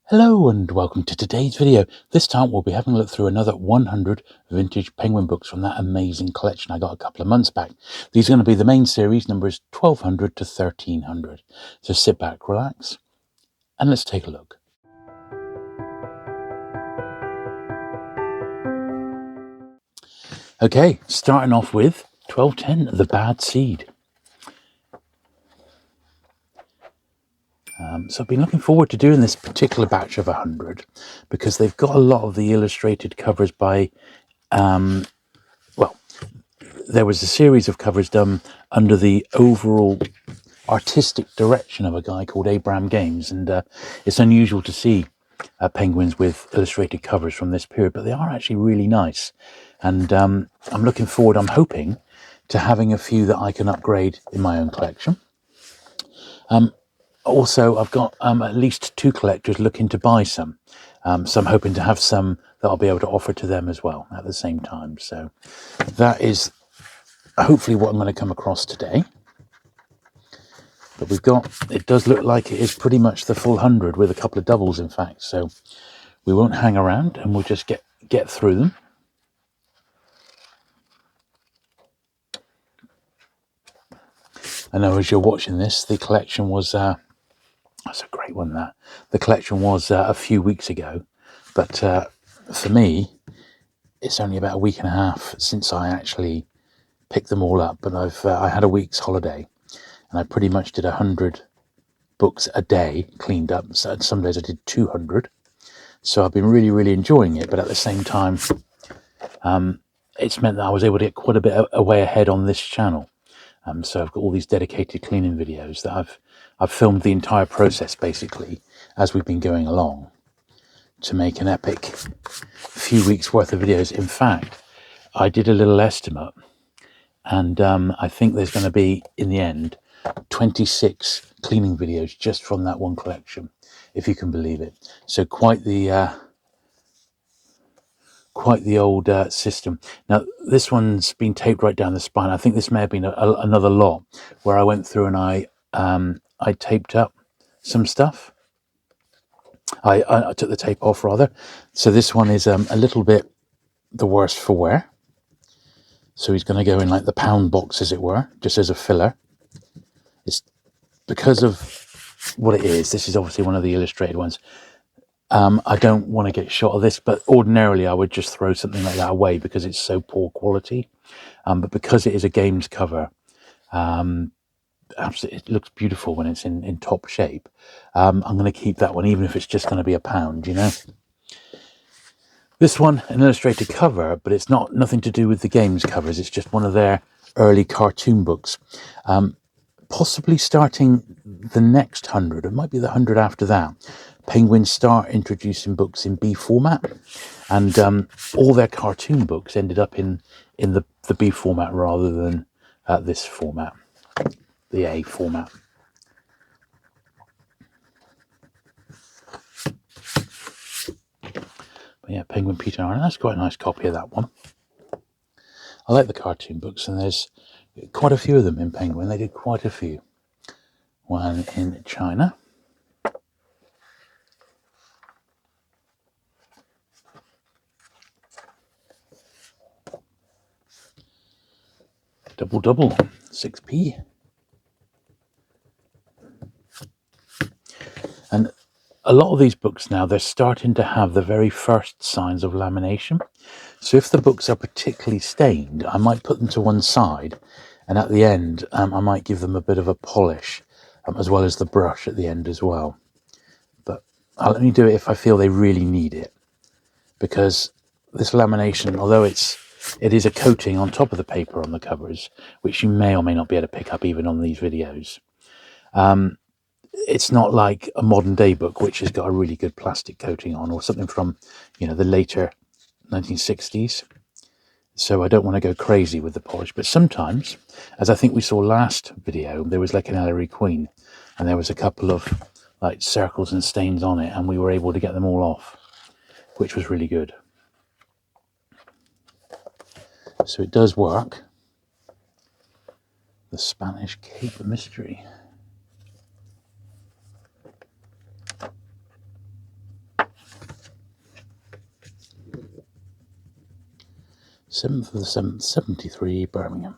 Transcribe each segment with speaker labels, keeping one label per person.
Speaker 1: Hello and welcome to today's video. This time we'll be having a look through another 100 vintage Penguin books from that amazing collection I got a couple of months back. These are going to be the main series, numbers 1200 to 1300. So sit back, relax, and let's take a look. Okay, starting off with 1210, The Bad Seed. So I've been looking forward to doing this particular batch of 100 because they've got a lot of the illustrated covers by, there was a series of covers done under the overall artistic direction of a guy called Abraham Games, and it's unusual to see penguins with illustrated covers from this period, but they are actually really nice. And I'm looking forward, I'm hoping, to having a few that I can upgrade in my own collection. Also, I've got at least two collectors looking to buy some. So I'm hoping to have some that I'll be able to offer to them as well at the same time. So that is hopefully what I'm going to come across today. But it does look like it is pretty much the full 100 with a couple of doubles, in fact. So we won't hang around and we'll just get through them. I know as you're watching this, the collection was, that's a great one, that. The collection was a few weeks ago. But for me, it's only about a week and a half since I actually picked them all up. But I had a week's holiday and I pretty much did 100 books a day cleaned up. So some days I did 200. So I've been really, really enjoying it. But at the same time, it's meant that I was able to get quite a bit away ahead on this channel. So I've got all these dedicated cleaning videos that I've filmed the entire process basically as we've been going along to make an epic few weeks worth of videos. In fact, I did a little estimate, and I think there's going to be, in the end, 26 cleaning videos just from that one collection, if you can believe it. So quite the old system. Now this one's been taped right down the spine. I think this may have been another lot where I went through and I taped up some stuff. I took the tape off rather. So this one is a little bit the worse for wear. So he's going to go in like the pound box, as it were, just as a filler. It's because of what it is. This is obviously one of the illustrated ones. I don't want to get shot of this, but ordinarily I would just throw something like that away because it's so poor quality. But because it is a games cover, absolutely, it looks beautiful when it's in top shape. I'm going to keep that one, even if it's just going to be a pound, you know. This one, an illustrated cover, but it's nothing to do with the games covers. It's just one of their early cartoon books. Possibly starting the next 100, it might be the 100 after that, Penguins start introducing books in B format, and all their cartoon books ended up in the B format rather than this format, the A format. But yeah, Penguin Peter Arnold, that's quite a nice copy of that one. I like the cartoon books, and there's quite a few of them in Penguin. They did quite a few. One in China. Double, 6p. And a lot of these books now, they're starting to have the very first signs of lamination. So if the books are particularly stained, I might put them to one side, and at the end, I might give them a bit of a polish, as well as the brush at the end as well. But I'll only do it if I feel they really need it, because this lamination, although it is a coating on top of the paper on the covers, which you may or may not be able to pick up even on these videos. It's not like a modern day book, which has got a really good plastic coating on, or something from, the later 1960s. So I don't want to go crazy with the polish. But sometimes, as I think we saw last video, there was like an Ellery Queen, and there was a couple of like circles and stains on it, and we were able to get them all off, which was really good. So it does work. The Spanish Cape Mystery. 7th of the 7th, 73, Birmingham.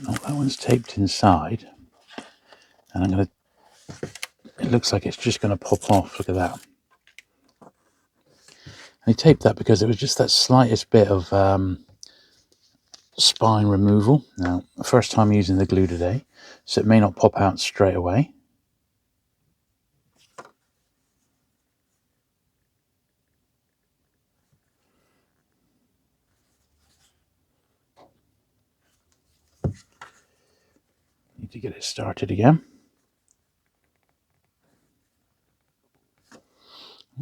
Speaker 1: Oh, that one's taped inside, and I'm going to, it looks like it's just going to pop off. Look at that. I taped that because it was just that slightest bit of spine removal. Now, first time using the glue today, so it may not pop out straight away. Need to get it started again.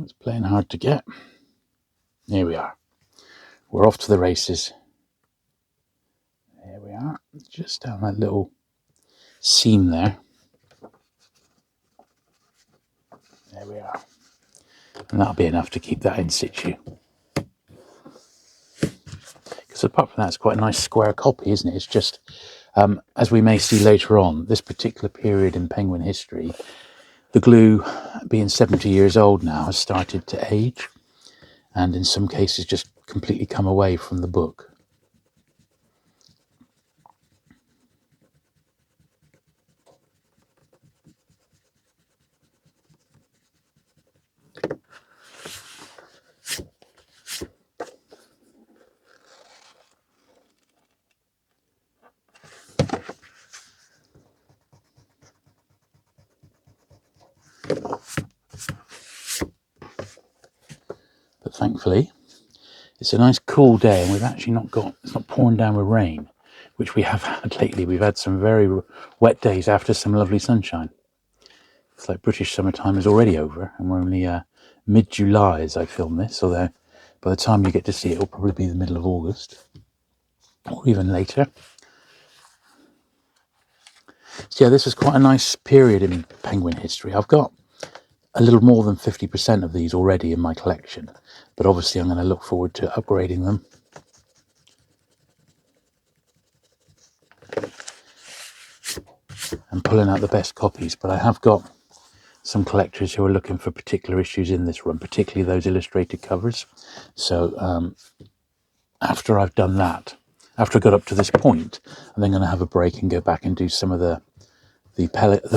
Speaker 1: It's playing hard to get. Here we are. We're off to the races. There we are. Just down that little seam there. There we are. And that'll be enough to keep that in situ. Because apart from that, it's quite a nice square copy, isn't it? It's just, as we may see later on, this particular period in Penguin history, the glue, being 70 years old now, has started to age, and in some cases just completely come away from the book. But thankfully, it's a nice cool day, and we've actually not got, it's not pouring down with rain, which we have had lately. We've had some very wet days after some lovely sunshine. It's like British summertime is already over, and we're only mid-July as I film this, although by the time you get to see it, it'll probably be the middle of August, or even later. So yeah, this was quite a nice period in Penguin history. I've got a little more than 50% of these already in my collection, but obviously I'm going to look forward to upgrading them. And pulling out the best copies, but I have got some collectors who are looking for particular issues in this run, particularly those illustrated covers. So after I've done that, after I got up to this point, I'm then going to have a break and go back and do some of the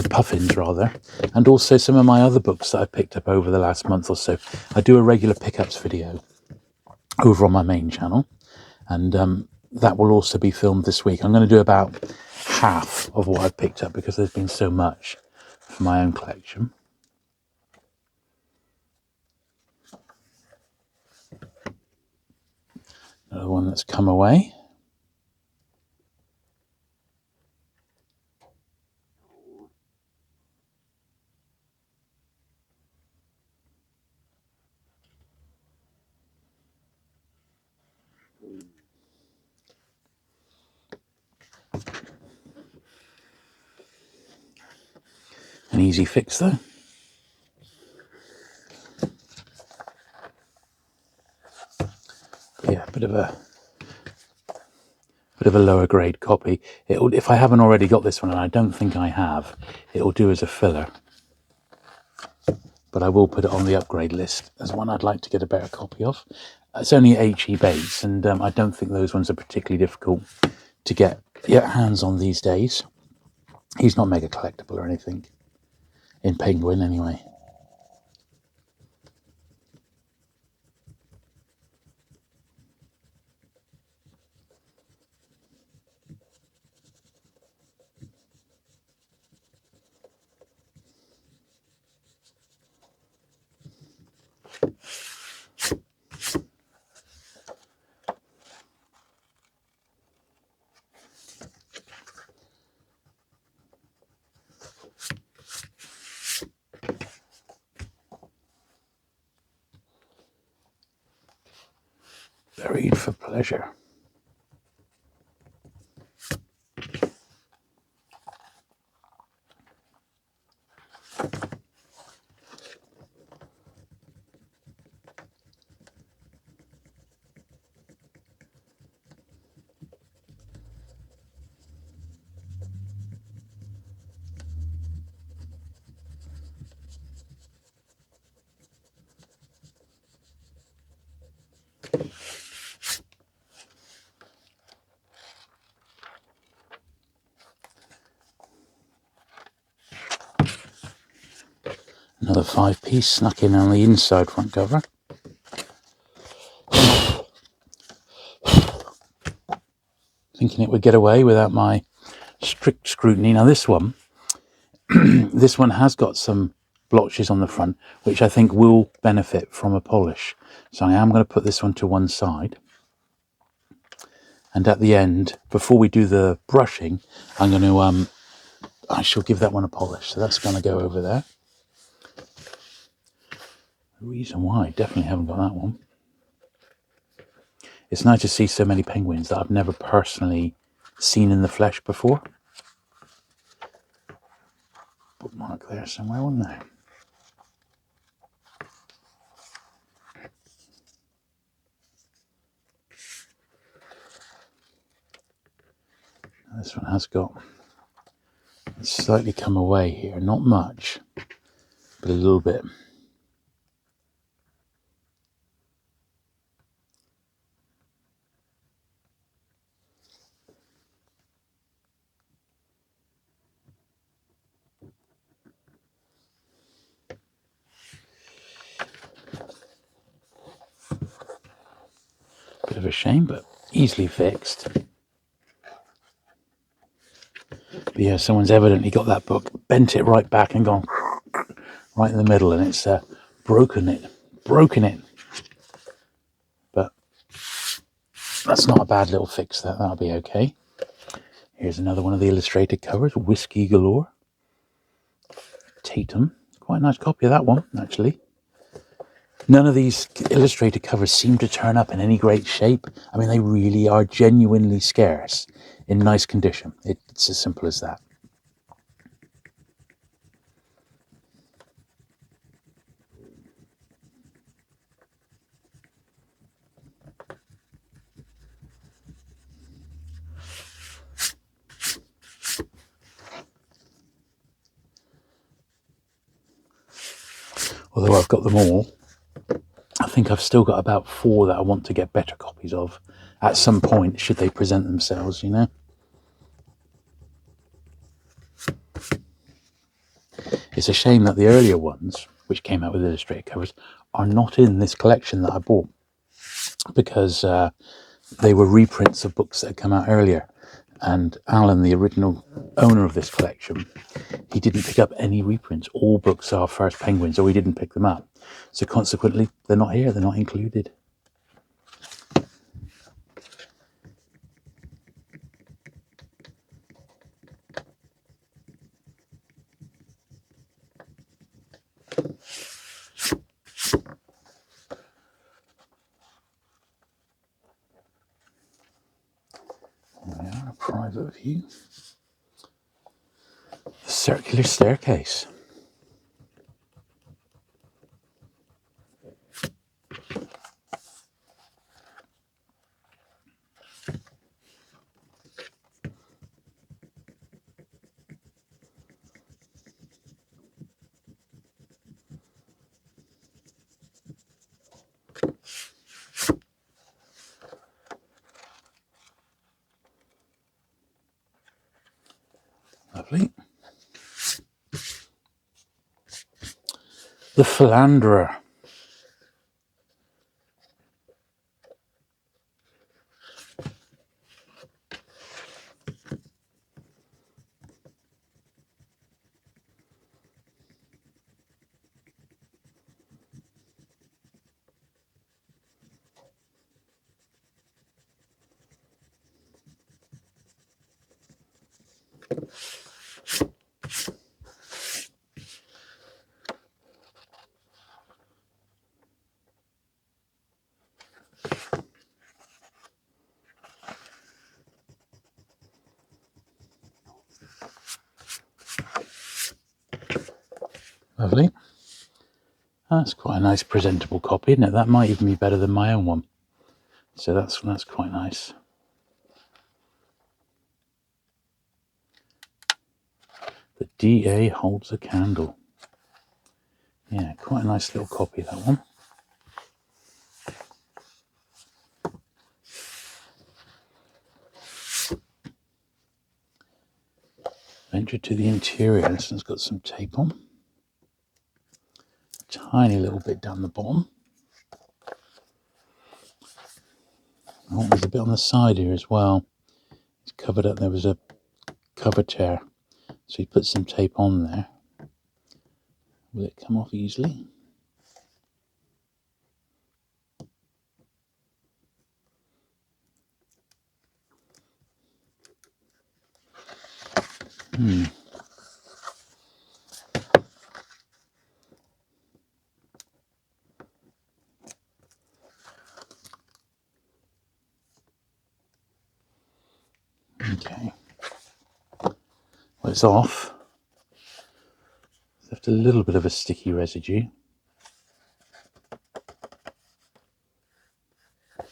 Speaker 1: puffins rather, and also some of my other books that I picked up over the last month or so. I do a regular pickups video over on my main channel, and that will also be filmed this week. I'm going to do about half of what I've picked up because there's been so much for my own collection. Another one that's come away. An easy fix though. Yeah, a bit of a lower grade copy. It'll, if I haven't already got this one, and I don't think I have, it'll do as a filler. But I will put it on the upgrade list as one I'd like to get a better copy of. It's only HE base, and I don't think those ones are particularly difficult to get your hands on these days. He's not mega collectible or anything, in Penguin anyway. Buried for pleasure. Another 5-piece snuck in on the inside front cover. Thinking it would get away without my strict scrutiny. Now this one has got some blotches on the front, which I think will benefit from a polish. So I am going to put this one to one side. And at the end, before we do the brushing, I'm going to, I shall give that one a polish. So that's going to go over there. The reason why I definitely haven't got that one. It's nice to see so many penguins that I've never personally seen in the flesh before. Bookmark there somewhere, wasn't there? This one has got slightly come away here, not much, but a little bit. Bit of a shame, but easily fixed. But yeah, someone's evidently got that book, bent it right back and gone right in the middle, and it's broken it. But that's not a bad little fix, that'll be okay. Here's another one of the illustrated covers, Whiskey Galore. Tatum. Quite a nice copy of that one, actually. None of these illustrated covers seem to turn up in any great shape. I mean, they really are genuinely scarce in nice condition. It's as simple as that. Although I've got them all, I think I've still got about 4 that I want to get better copies of at some point, should they present themselves, you know. It's a shame that the earlier ones, which came out with illustrated covers, are not in this collection that I bought, because they were reprints of books that had come out earlier. And Alan, the original owner of this collection, he didn't pick up any reprints. All books are first Penguins, so he didn't pick them up. So consequently, they're not here, they're not included. There we are, a private view. The circular staircase. Lovely. The Philanderer. Lovely. That's quite a nice presentable copy, isn't it? That might even be better than my own one. So that's quite nice. The DA holds a candle. Yeah, quite a nice little copy, that one. Venture to the interior. This one's got some tape on. tiny little bit down the bottom. Oh, there's a bit on the side here as well. It's covered up. There was a cover tear, so he put some tape on there. Will it come off easily? Okay. Well, it's off. It's left a little bit of a sticky residue. But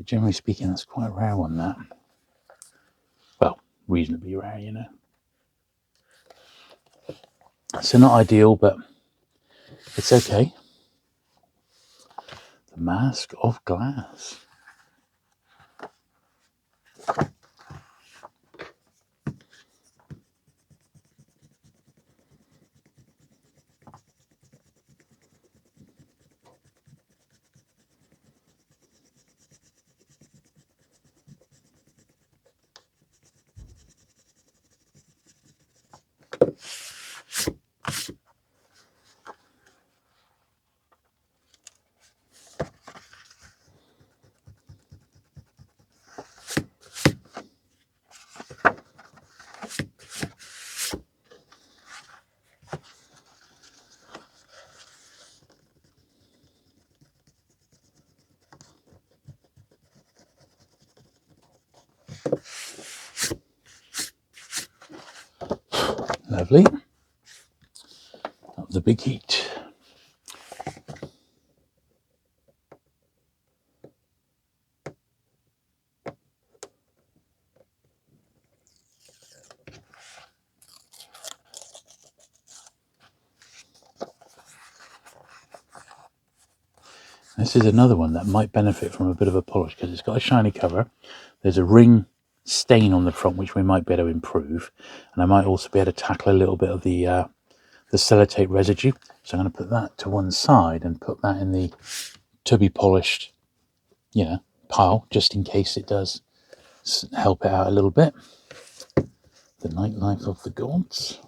Speaker 1: generally speaking, that's quite a rare one, that. Well, reasonably rare, you know. So not ideal, but it's okay. The mask of glass. Lovely. Up the big heat. This is another one that might benefit from a bit of a polish because it's got a shiny cover. There's a ring stain on the front which we might be able to improve, and I might also be able to tackle a little bit of the sellotape residue. So I'm going to put that to one side and put that in the to be polished, you know, pile, just in case it does help it out a little bit. The nightlife of the gods.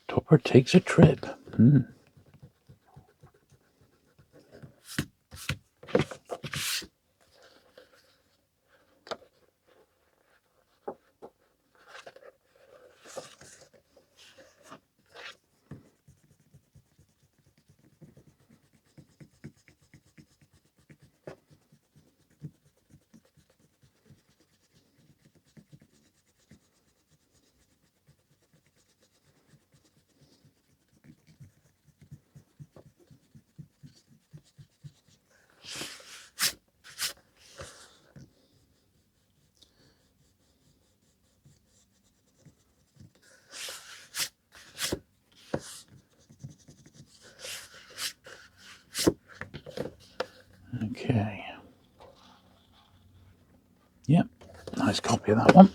Speaker 1: Topper takes a trip. Okay. Yep, nice copy of that one.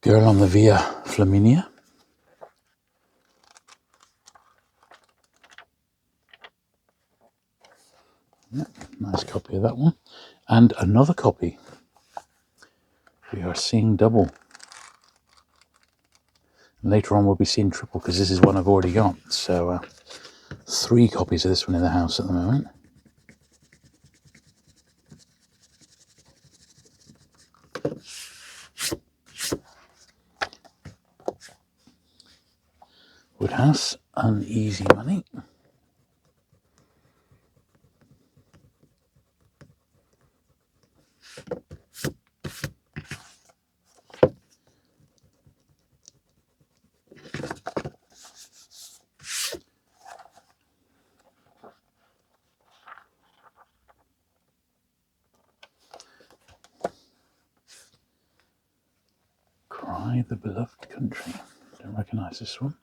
Speaker 1: Girl on the Via Flaminia. Yep, nice copy of that one. And another copy. We are seeing double. Later on we'll be seeing triple because this is one I've already got. So 3 copies of this one in the house at the moment. Woodhouse, Uneasy Money. Cry the Beloved Country. Don't recognise this one.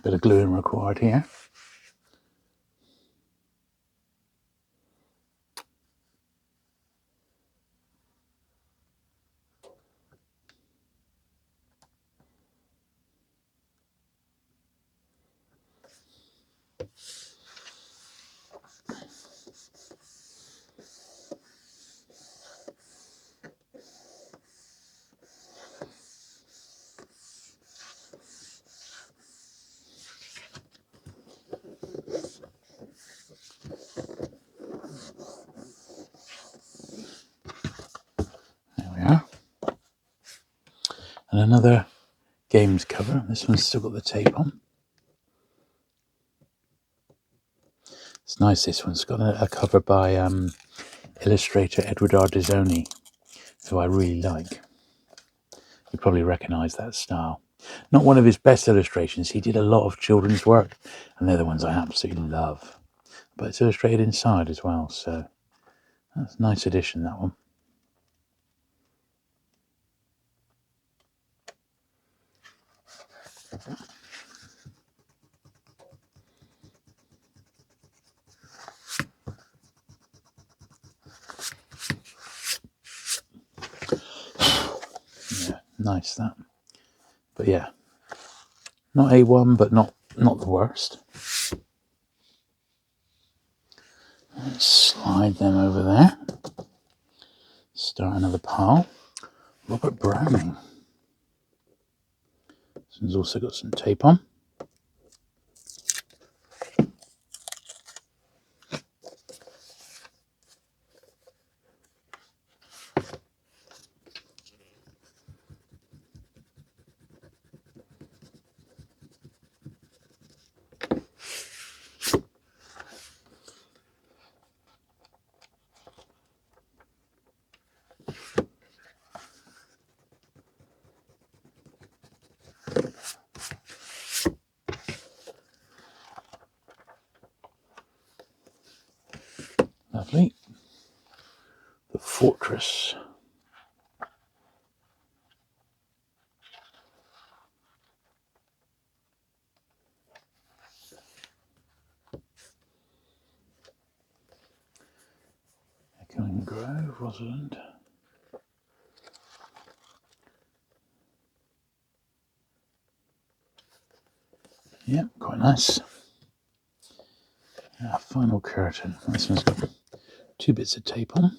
Speaker 1: Bit of gluing required here. There we are. And another games cover. This one's still got the tape on. It's nice. This one's got a cover by illustrator Edward Ardizoni, who I really like. You probably recognise that style. Not one of his best illustrations. He did a lot of children's work, and they're the ones I absolutely love. But it's illustrated inside as well, so that's a nice addition, that one. Yeah, nice that. But yeah, not A1, but not the worst. Let's slide them over there. Start another pile. Robert Browning. This one's also got some tape on. Lovely. The Fortress. Echoing Grove, Rosalind. Yep, quite nice. Final curtain. This one's got 2 bits of tape on.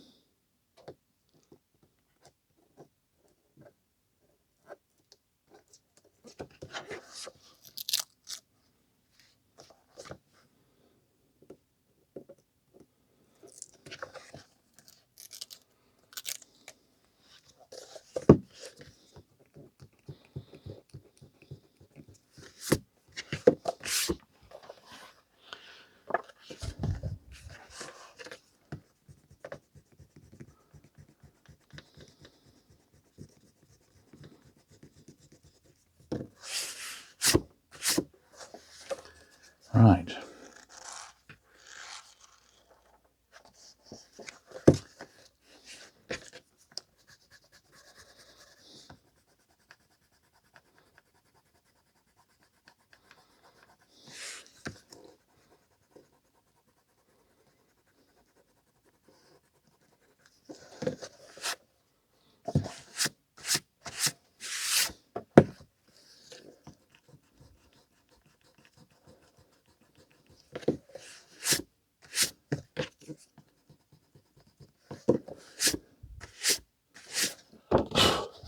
Speaker 1: Right.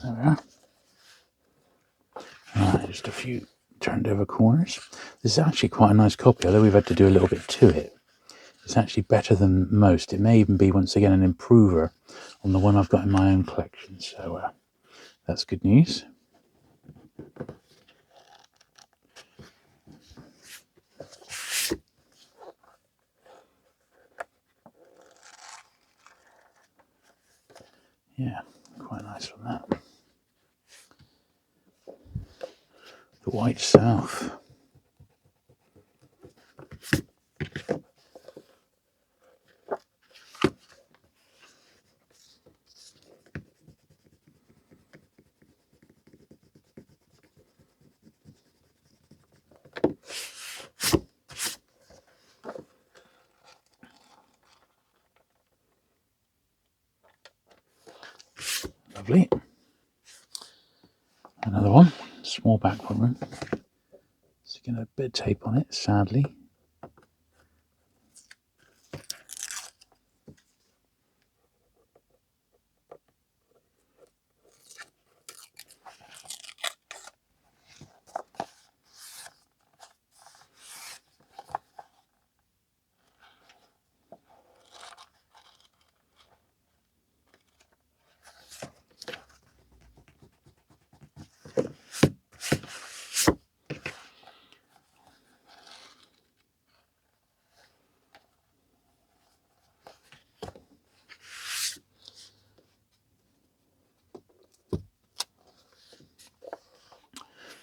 Speaker 1: There we are. Right, just a few turned over corners. This is actually quite a nice copy, although we've had to do a little bit to it. It's actually better than most. It may even be, once again, an improver on the one I've got in my own collection. So that's good news. Yeah, quite nice on that. The White South. Lovely. Another one, small back one. It's got a bit of tape on it, sadly.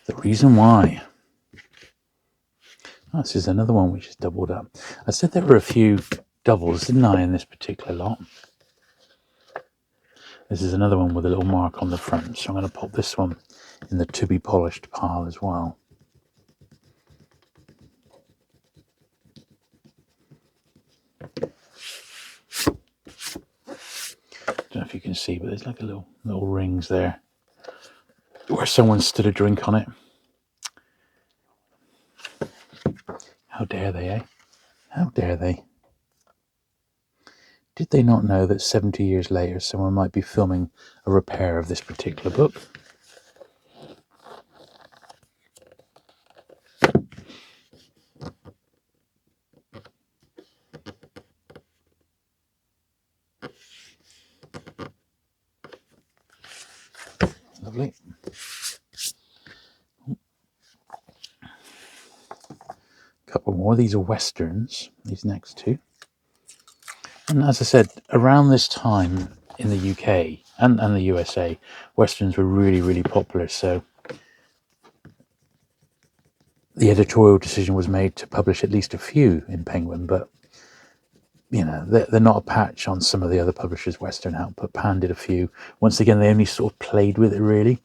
Speaker 1: The Reason Why. Oh, this is another one which is doubled up. I said there were a few doubles, didn't I, in this particular lot? This is another one with a little mark on the front, so I'm going to pop this one in the to be polished pile as well. Don't know if you can see, but there's like a little rings there where someone stood a drink on it. How dare they, eh? How dare they? Did they not know that 70 years later someone might be filming a repair of this particular book? Lovely. Couple more. These are westerns, these next two. And as I said, around this time in the UK and the USA, westerns were really, really popular. So the editorial decision was made to publish at least a few in Penguin, but you know, they're not a patch on some of the other publishers' Western output. Pan did a few. Once again, they only sort of played with it, really,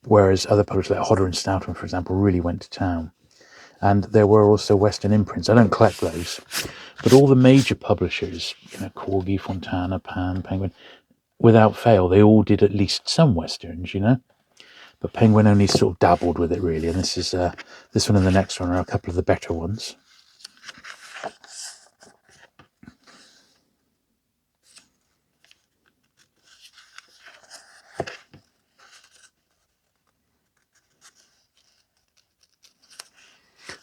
Speaker 1: whereas other publishers like Hodder and Stoughton, for example, really went to town. And there were also Western imprints. I don't collect those, but all the major publishers, you know, Corgi, Fontana, Pan, Penguin, without fail, they all did at least some Westerns, you know. But Penguin only sort of dabbled with it, really. And this is this one and the next one are a couple of the better ones.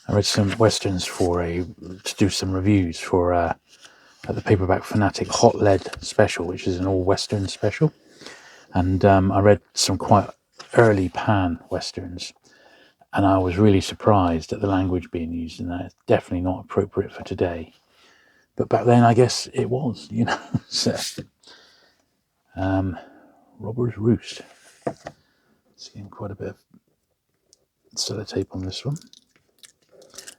Speaker 1: I read some Westerns to do some reviews for the Paperback Fanatic Hot Lead special, which is an all Western special. And I read some quite early Pan Westerns, and I was really surprised at the language being used in that. It's definitely not appropriate for today. But back then, I guess it was, you know. So, Robber's Roost. Seeing quite a bit of sellotape on this one.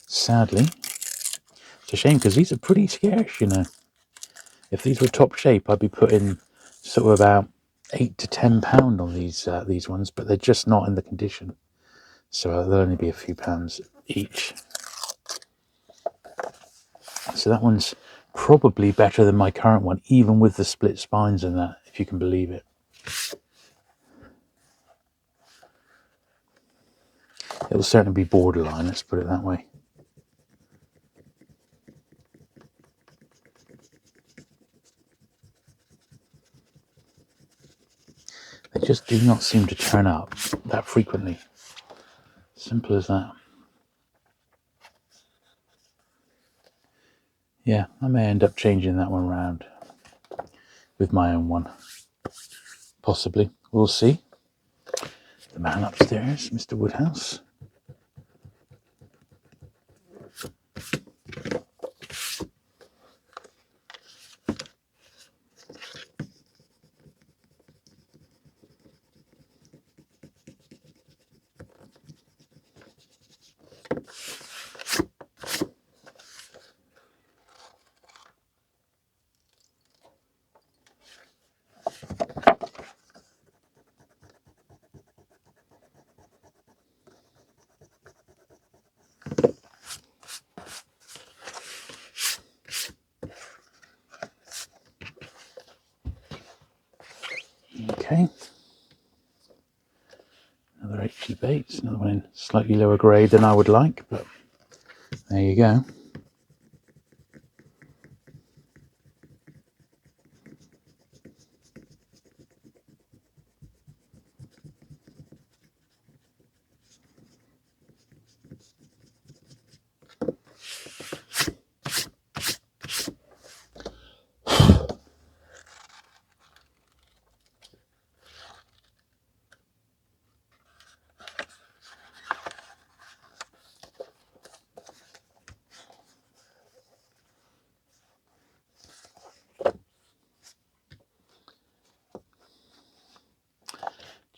Speaker 1: Sadly, it's a shame because these are pretty scarce, you know. If these were top shape, I'd be putting sort of about £8 to £10 on these ones, but they're just not in the condition. So there'll only be a few pounds each. So that one's probably better than my current one, even with the split spines and that, if you can believe it. It'll certainly be borderline, let's put it that way. They just do not seem to turn up that frequently. Simple as that. Yeah, I may end up changing that one round with my own one. Possibly. We'll see. The man upstairs, Mr. Woodhouse. Okay. Another H.G. Bates, another one in slightly lower grade than I would like, but there you go.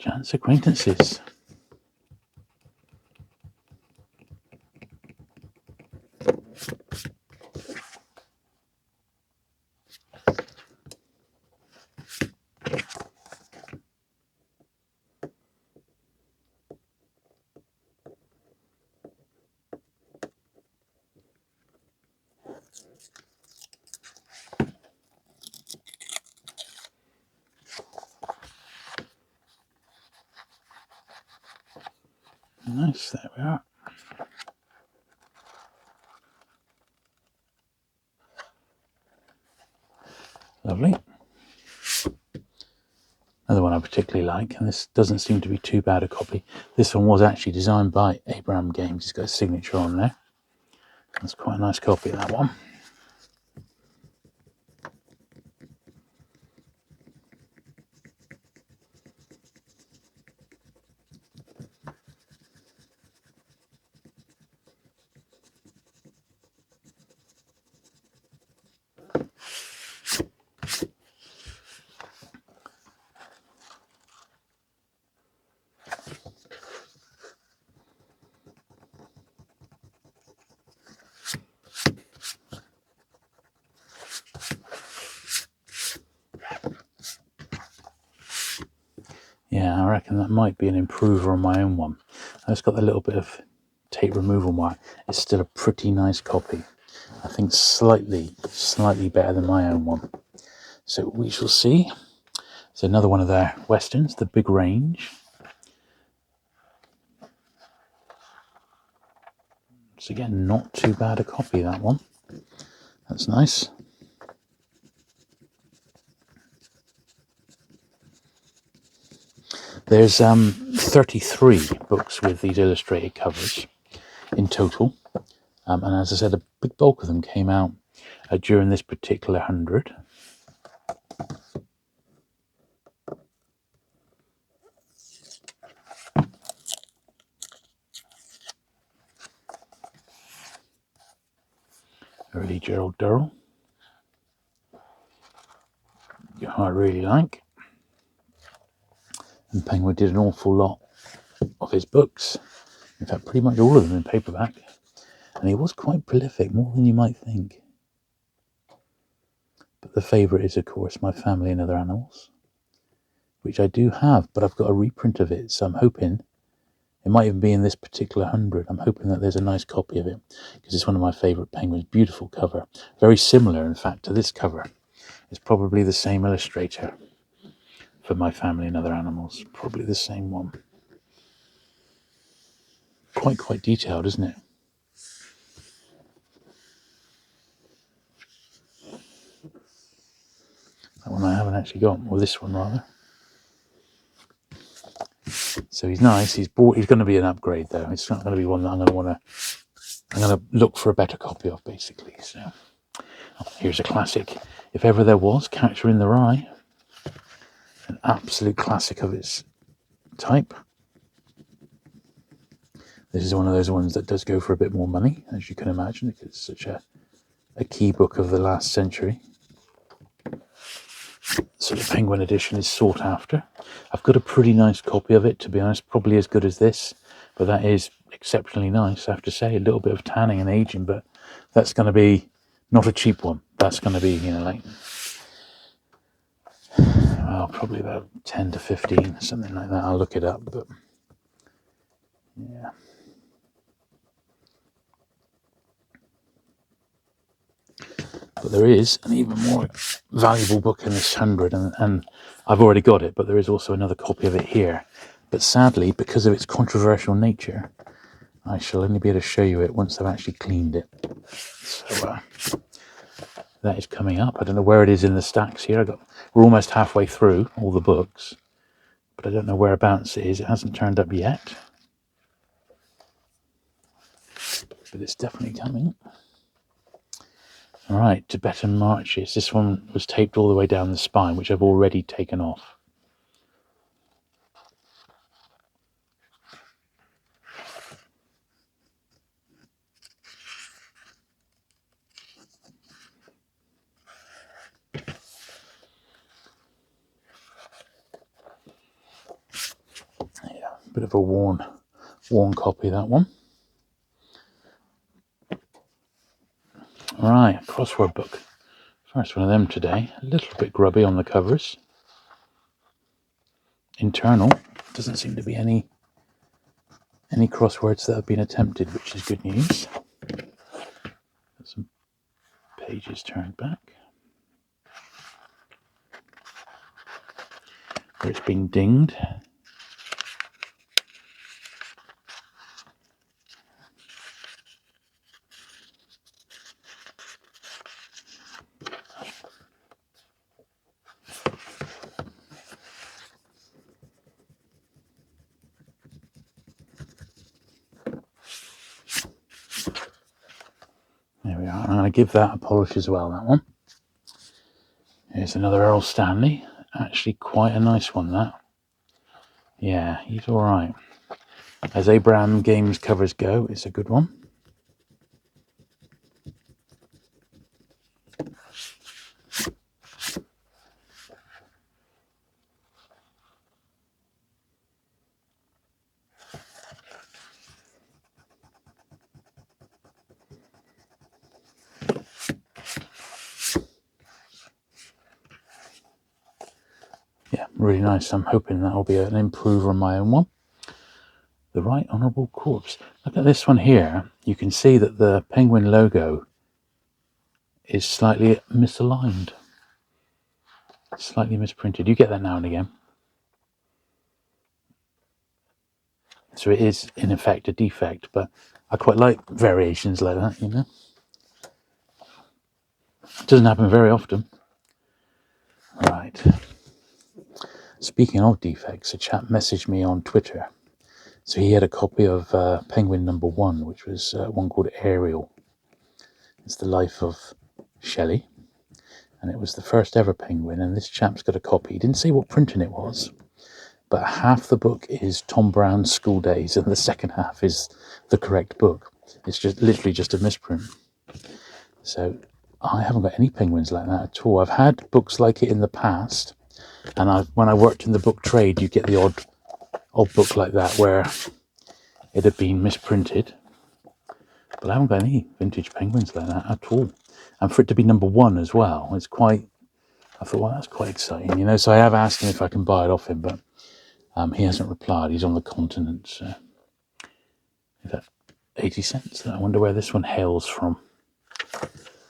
Speaker 1: Chance acquaintances. Nice, there we are. Lovely. Another one I particularly like, and this doesn't seem to be too bad a copy. This one was actually designed by Abraham Games. It's got a signature on there. That's quite a nice copy, that one. Yeah, I reckon that might be an improver on my own one. It's got a little bit of tape removal mark. It's still a pretty nice copy. I think slightly better than my own one. So we shall see. So another one of their westerns, The Big Range. So again, not too bad a copy, that one. That's nice. There's 33 books with these illustrated covers in total. And as I said, a big bulk of them came out during this particular 100. Early Gerald Durrell. I really like. And Penguin did an awful lot of his books. In fact, pretty much all of them in paperback. And he was quite prolific, more than you might think. But the favourite is, of course, My Family and Other Animals, which I do have, but I've got a reprint of it, so I'm hoping it might even be in this particular 100. I'm hoping that there's a nice copy of it, because it's one of my favourite Penguins. Beautiful cover. Very similar, in fact, to this cover. It's probably the same illustrator for My Family and Other Animals. Probably the same one. Quite detailed, isn't it? That one I haven't actually got, or this one rather. So he's nice. He's going to be an upgrade though. It's not going to be one that I'm going to look for a better copy of, basically. So here's a classic, if ever there was, Catcher in the Rye. An absolute classic of its type. This is one of those ones that does go for a bit more money, as you can imagine, because it's such a key book of the last century. So the Penguin edition is sought after. I've got a pretty nice copy of it, to be honest, probably as good as this, but that is exceptionally nice, I have to say. A little bit of tanning and aging, but that's going to be not a cheap one. That's going to be, like, well, probably about 10 to 15, something like that. I'll look it up, but yeah. But there is an even more valuable book in this 100, and I've already got it, but there is also another copy of it here. But sadly, because of its controversial nature, I shall only be able to show you it once I've actually cleaned it. So that is coming up. I don't know where it is in the stacks here. We're almost halfway through all the books, but I don't know whereabouts it is. It hasn't turned up yet, but it's definitely coming. All right, Tibetan Marches. This one was taped all the way down the spine, which I've already taken off. Yeah, bit of a worn copy, that one. All right, crossword book. First one of them today. A little bit grubby on the covers. Internal. Doesn't seem to be any crosswords that have been attempted, which is good news. Got some pages turned back. Where it's been dinged. There we are. I'm going to give that a polish as well, that one. Here's another Earl Stanley. Actually quite a nice one, that. Yeah, he's all right. As Abraham Games covers go, it's a good one. Yeah, really nice. I'm hoping that'll be an improver on my own one. The Right Honourable Corpse. Look at this one here. You can see that the penguin logo is slightly misaligned. Slightly misprinted. You get that now and again. So it is, in effect, a defect, but I quite like variations like that, you know. It doesn't happen very often. Right. Speaking of defects, a chap messaged me on Twitter. So he had a copy of Penguin #1, which was one called Ariel. It's the life of Shelley. And it was the first ever penguin, and this chap's got a copy. He didn't say what printing it was, but half the book is Tom Brown's School Days, and the second half is the correct book. It's just literally just a misprint. So I haven't got any penguins like that at all. I've had books like it in the past, and when I worked in the book trade, you get the odd book like that where it had been misprinted. But I haven't got any vintage penguins like that at all. And for it to be #1 as well, it's quite. I thought, well, that's quite exciting, you know. So I have asked him if I can buy it off him, but he hasn't replied. He's on the continent. So. Is that 80 cents? I wonder where this one hails from.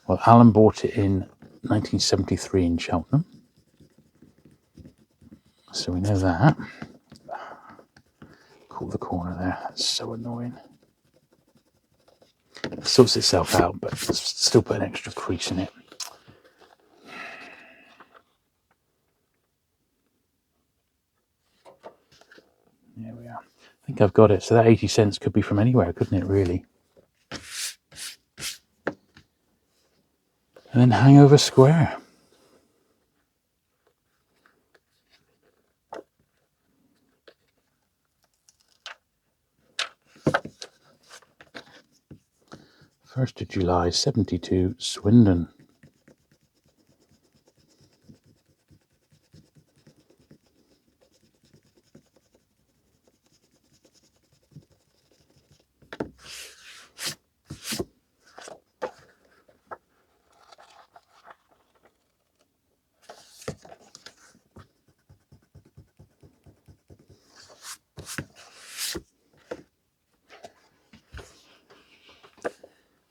Speaker 1: Well, Alan bought it in 1973 in Cheltenham. So we know that. Caught the corner there. That's so annoying. It sorts itself out, but still put an extra crease in it. There we are. I think I've got it. So that 80 cents could be from anywhere, couldn't it, really? And then Hangover Square. First of July, 72, Swindon.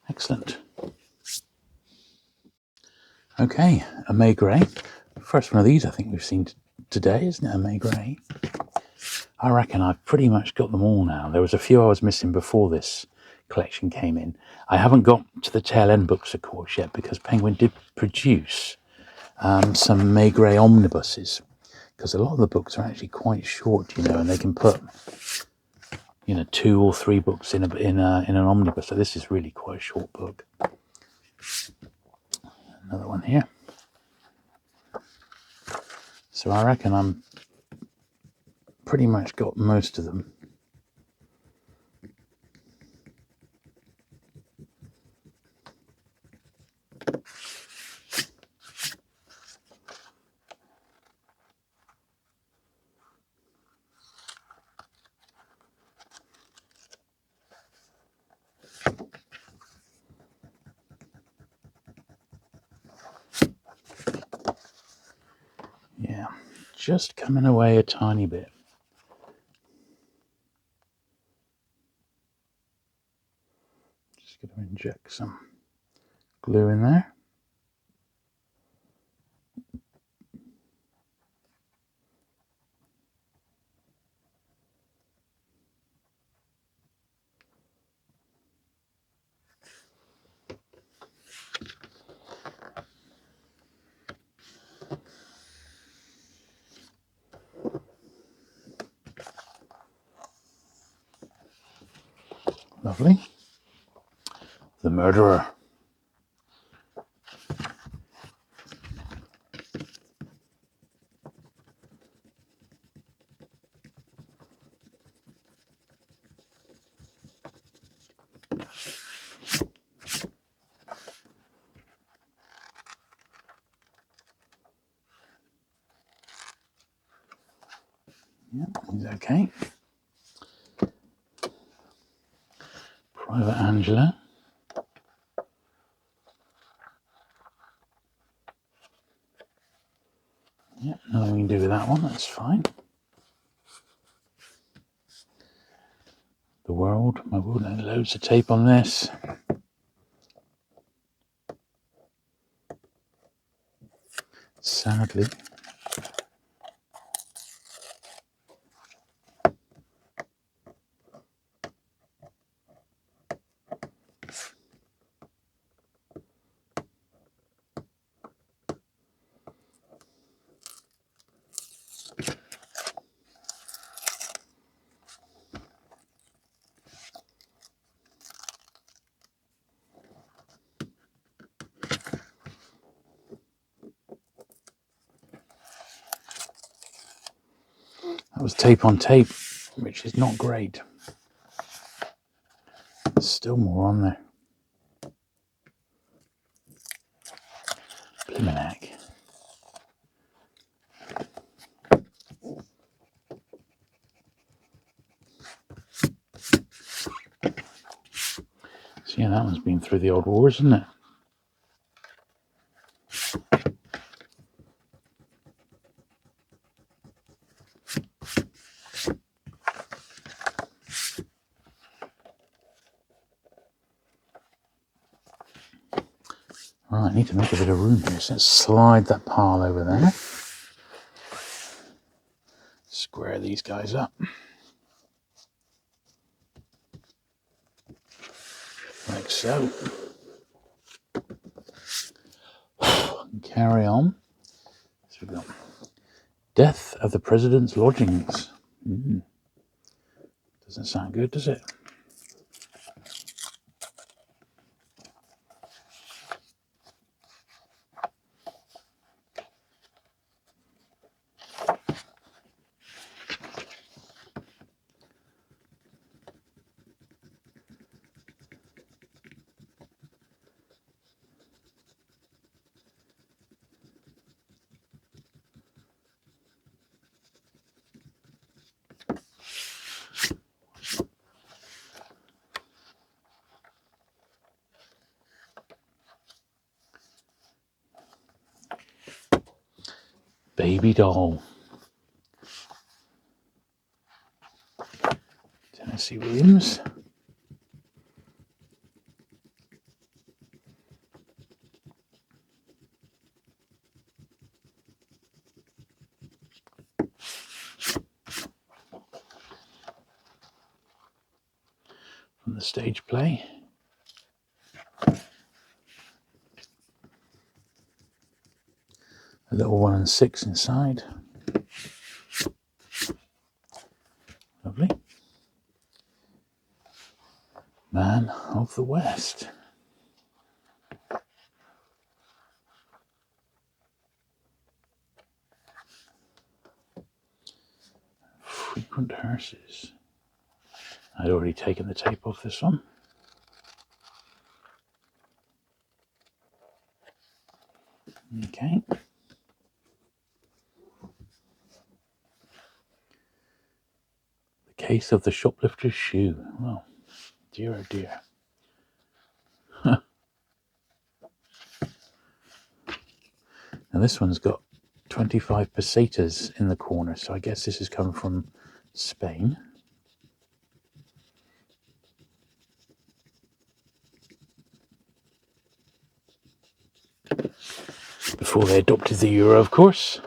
Speaker 1: Excellent. Okay, a May Grey. First one of these I think we've seen today, isn't it? A May Grey. I reckon I've pretty much got them all now. There was a few I was missing before this collection came in. I haven't got to the tail end books, of course, yet, because Penguin did produce some May Grey omnibuses, because a lot of the books are actually quite short, you know, and they can put, you know, 2 or 3 books in an omnibus. So this is really quite a short book. Another one here. So I reckon I'm pretty much got most of them. Yeah, just coming away a tiny bit. Just going to inject some glue in there. Lovely. The Murderer. Yep, he's okay. Private Angela. Yep, nothing we can do with that one, that's fine. The World. My world, loads of tape on this. Sadly. That was tape on tape, which is not great. There's still more on there. Blimminack. So yeah, that one's been through the old wars, isn't it? Right, I need to make a bit of room here, so let's slide that pile over there. Square these guys up. Like so. And carry on. So we've got Death of the President's Lodgings. Doesn't sound good, does it? Baby Doll. Tennessee Williams. the stage play. A little 1 and 6 inside. Lovely. Man of the West. Frequent hearses. I'd already taken the tape off this one. Okay. The case of the shoplifter's shoe. Well, dear oh dear. Now this one's got 25 pesetas in the corner, so I guess this has come from Spain. Before they adopted the euro, of course.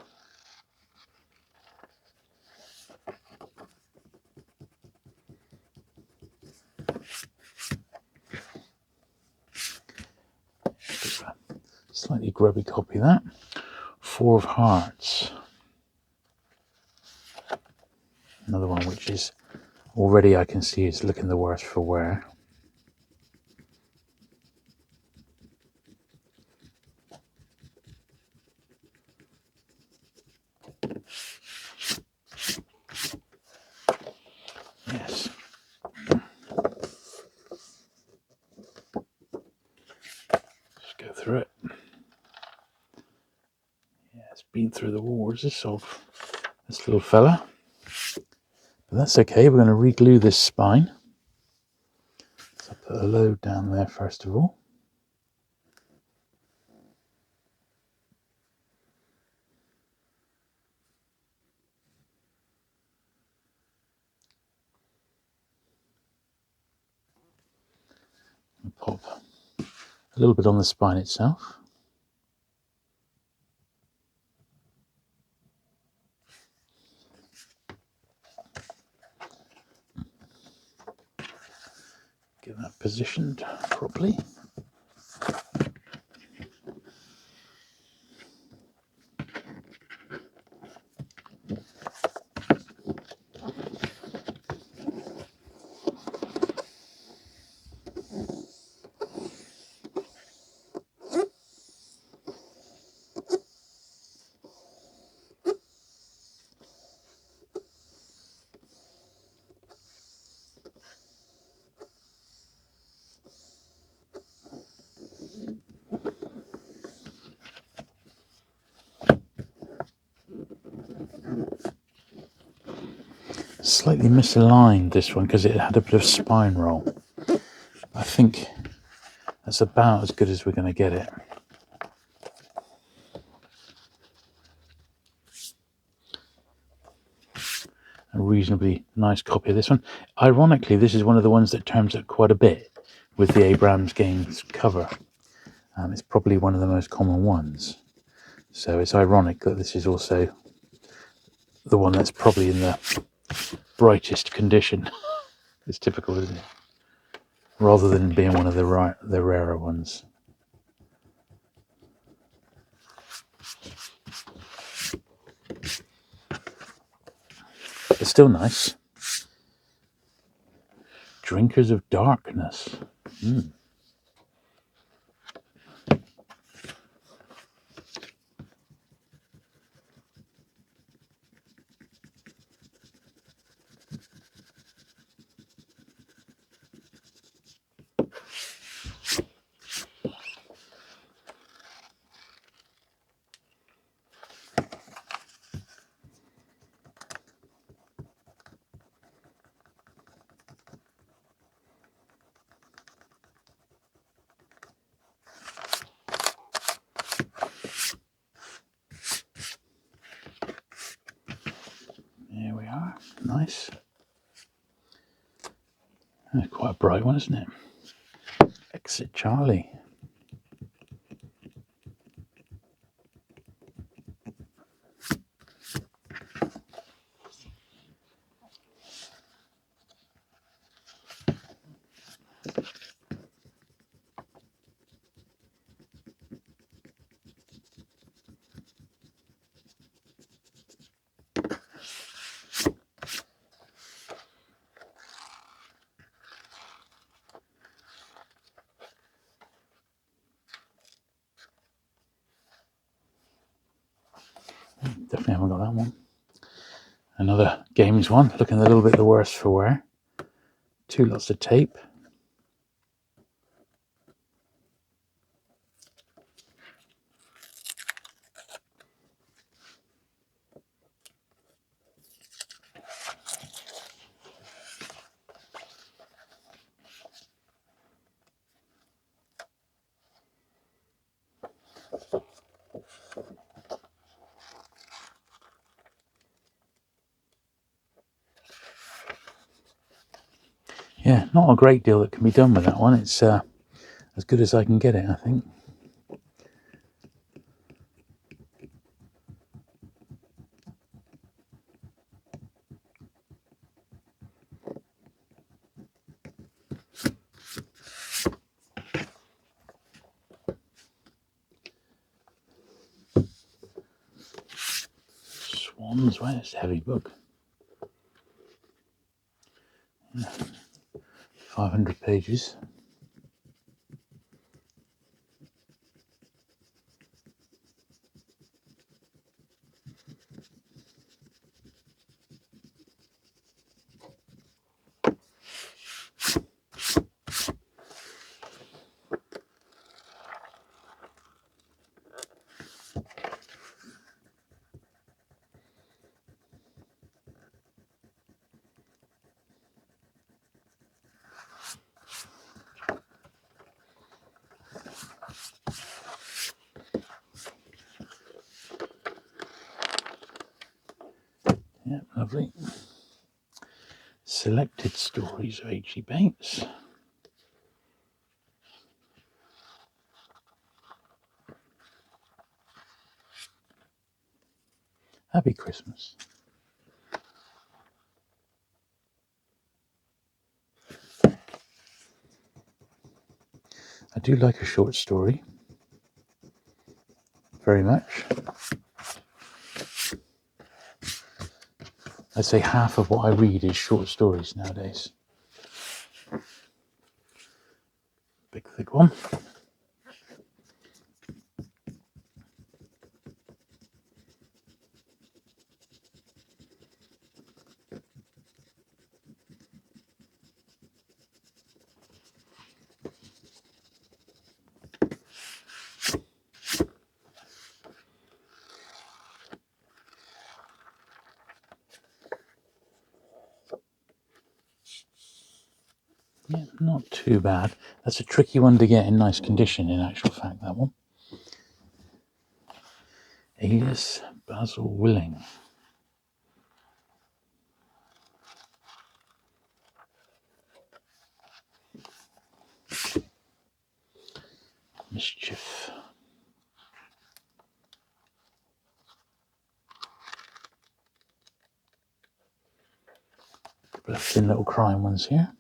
Speaker 1: Slightly grubby copy of that. 4 of Hearts. Another one which is already I can see is looking the worse for wear. Yes. Let's go through it. Yeah, it's been through the wars, this little fella. But that's okay, we're going to re-glue this spine. So I'll put a load down there first of all. And pop a little bit on the spine itself. Get that positioned properly. Slightly misaligned this one because it had a bit of spine roll. I think that's about as good as we're going to get it. A reasonably nice copy of this one. Ironically, this is one of the ones that turns up quite a bit with the Abrams Games cover. It's probably one of the most common ones. So it's ironic that this is also the one that's probably in the brightest condition. It's typical, isn't it? Rather than being one of the rarer ones. But still nice. Drinkers of Darkness. There we are. Nice. That's quite a bright one, isn't it? Exit Charlie. Definitely haven't got that one. Another games one, looking a little bit the worse for wear. Two lots of tape. Yeah, not a great deal that can be done with that one. It's as good as I can get it, I think. Swans, well, it's a heavy book. 500 pages. Yeah, lovely. Selected stories of H.G. Bates. Happy Christmas. I do like a short story. Very much. I'd say half of what I read is short stories nowadays. Big thick one. Yeah, not too bad. That's a tricky one to get in nice condition, in actual fact, that one. Alias Basil Willing. Mischief. Couple of thin little crime ones here.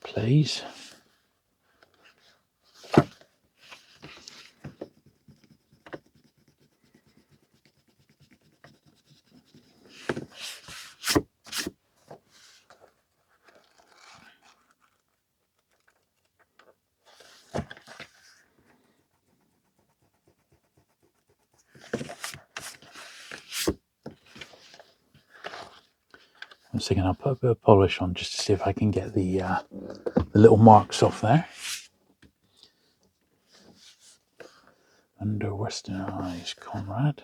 Speaker 1: Plays. I'm thinking I'll put a bit of polish on just to see if I can get the little marks off there. Under Western Eyes, Conrad.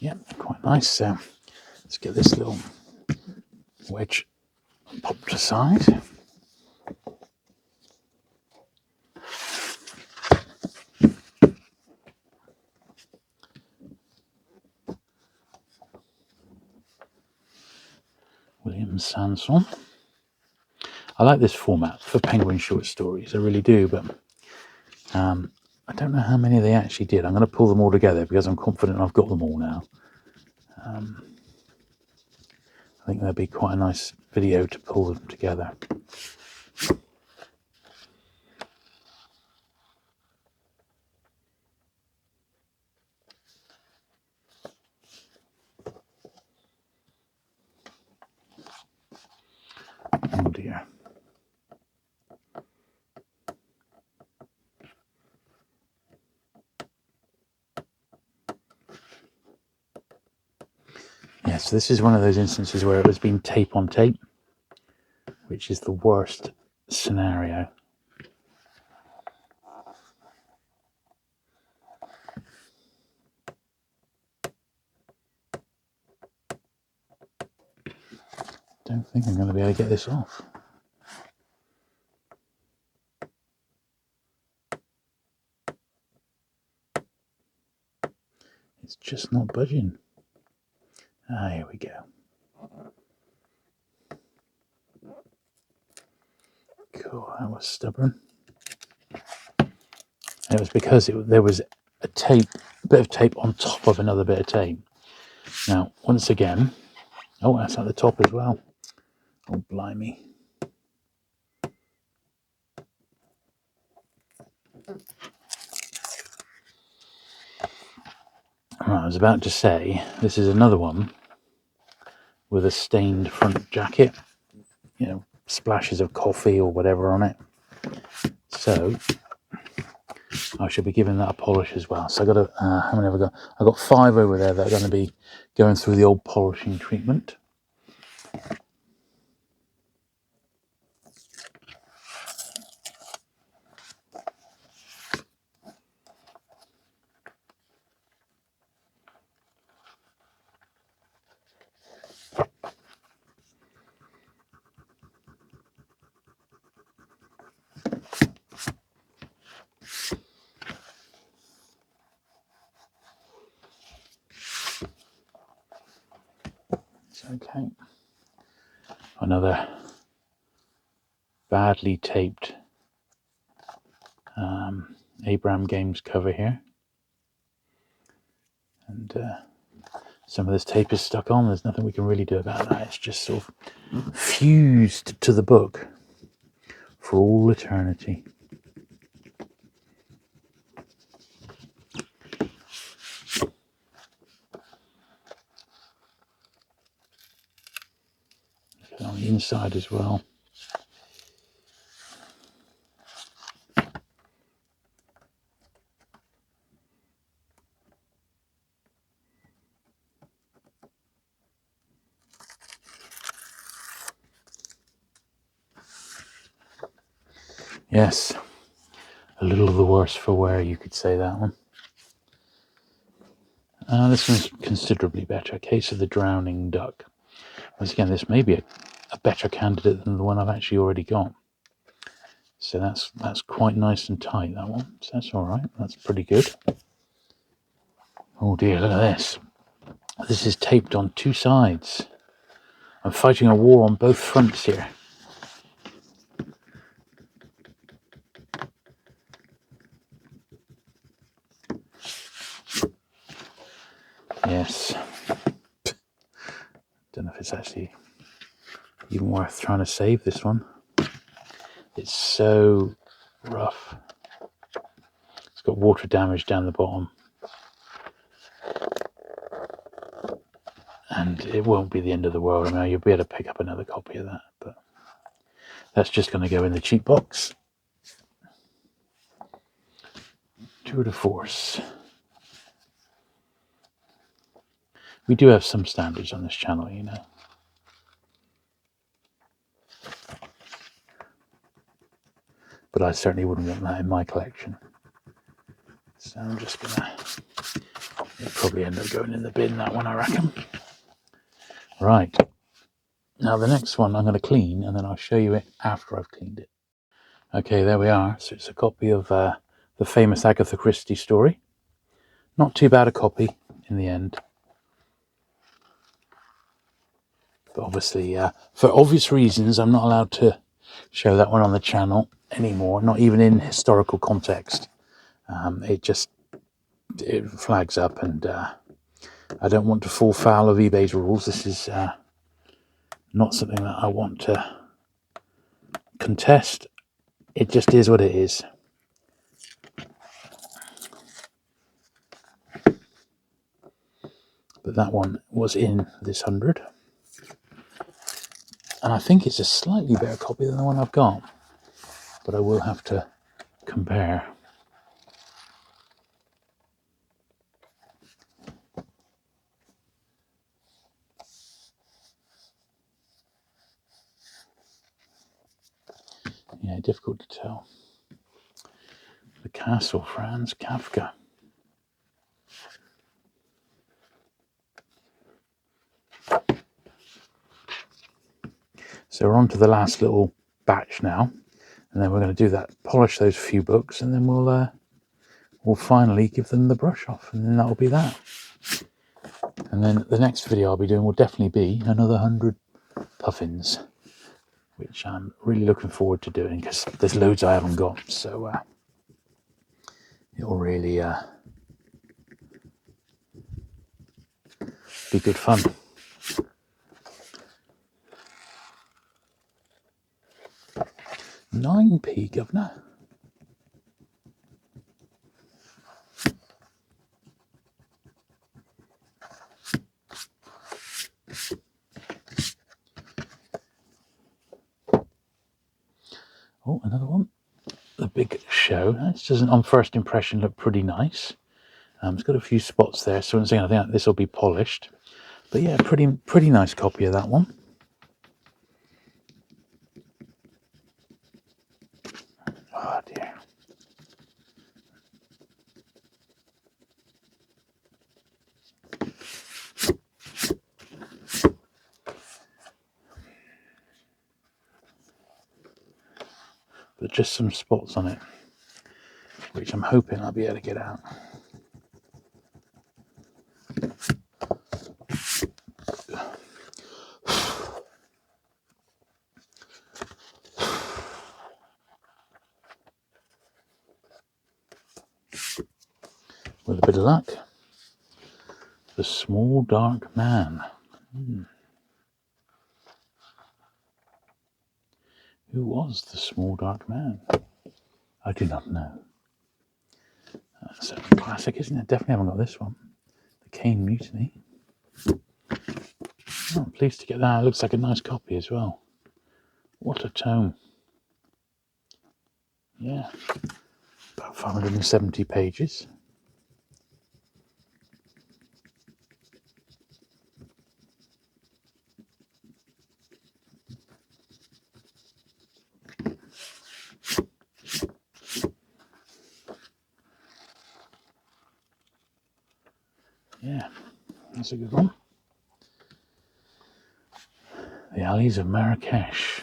Speaker 1: Yeah, quite nice. Let's get this little wedge popped aside. William Sanson. I like this format for Penguin short stories, I really do, but I don't know how many they actually did. I'm going to pull them all together because I'm confident I've got them all now. I think that'd be quite a nice video to pull them together. Oh dear. Yes, this is one of those instances where it was being tape on tape, which is the worst scenario. Don't think I'm going to be able to get this off. It's just not budging. Ah, here we go. Cool, that was stubborn. And it was because there was a bit of tape on top of another bit of tape. Now, once again, oh, that's at the top as well. Oh, blimey. Right, I was about to say, this is another one with a stained front jacket, you know, splashes of coffee or whatever on it. So I should be giving that a polish as well. So I got how many have I got? I've got 5 over there that are going to be going through the old polishing treatment. Okay. Another badly taped Abraham Games cover here. And some of this tape is stuck on. There's nothing we can really do about that. It's just sort of fused to the book for all eternity. On the inside as well. Yes, a little the worse for wear, you could say that one. This one's considerably better. Case of the Drowning Duck. Once again, this may be a better candidate than the one I've actually already got. So that's quite nice and tight, that one. So that's all right. That's pretty good. Oh dear, look at this. This is taped on 2 sides. I'm fighting a war on both fronts here. Yes. Don't know if it's actually even worth trying to save this one. It's so rough. It's got water damage down the bottom. And it won't be the end of the world. I mean, you'll be able to pick up another copy of that, but that's just going to go in the cheap box. Tour de force. We do have some standards on this channel, you know. But I certainly wouldn't want that in my collection. So I'm just going to... It'll probably end up going in the bin, that one, I reckon. Right. Now the next one I'm going to clean, and then I'll show you it after I've cleaned it. Okay, there we are. So it's a copy of the famous Agatha Christie story. Not too bad a copy in the end. But obviously, for obvious reasons, I'm not allowed to show that one on the channel anymore, not even in historical context. It flags up, and I don't want to fall foul of eBay's rules. This is not something that I want to contest. It just is what it is. But that one was in this 100. And I think it's a slightly better copy than the one I've got. But I will have to compare. Yeah, difficult to tell. The Castle, Franz Kafka. So we're on to the last little batch now, and then we're going to do that, polish those few books, and then we'll finally give them the brush off, and then that'll be that. And then the next video I'll be doing will definitely be another 100 puffins, which I'm really looking forward to doing because there's loads I haven't got. So it'll really be good fun. £9p, governor. Oh, another one. The Big Show. This doesn't, on first impression, look pretty nice. It's got a few spots there, so once again, I think this will be polished. But yeah, pretty nice copy of that one. Oh dear. But just some spots on it, which I'm hoping I'll be able to get out. With a bit of luck. The Small Dark Man. Who was the Small Dark Man? I do not know. That's a classic, isn't it? Definitely haven't got this one. The Cane Mutiny. Oh, I'm pleased to get that. It looks like a nice copy as well. What a tome. Yeah. About 570 pages. Yeah, that's a good one. The Alleys of Marrakesh.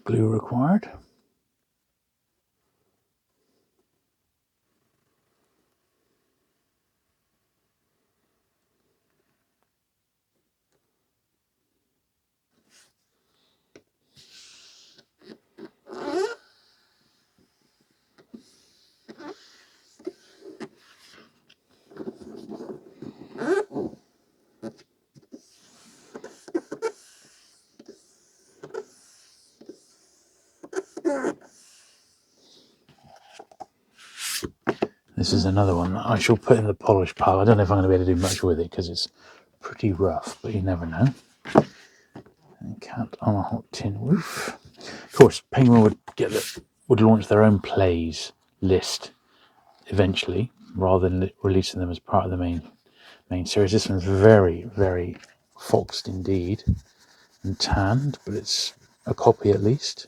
Speaker 1: Glue required. This is another one that I shall put in the polish pile. I don't know if I'm going to be able to do much with it because it's pretty rough, but you never know. And Cat on a Hot Tin Roof. course, Penguin would launch their own plays list eventually, rather than releasing them as part of the main series. This one's very, very foxed indeed and tanned, but it's a copy at least.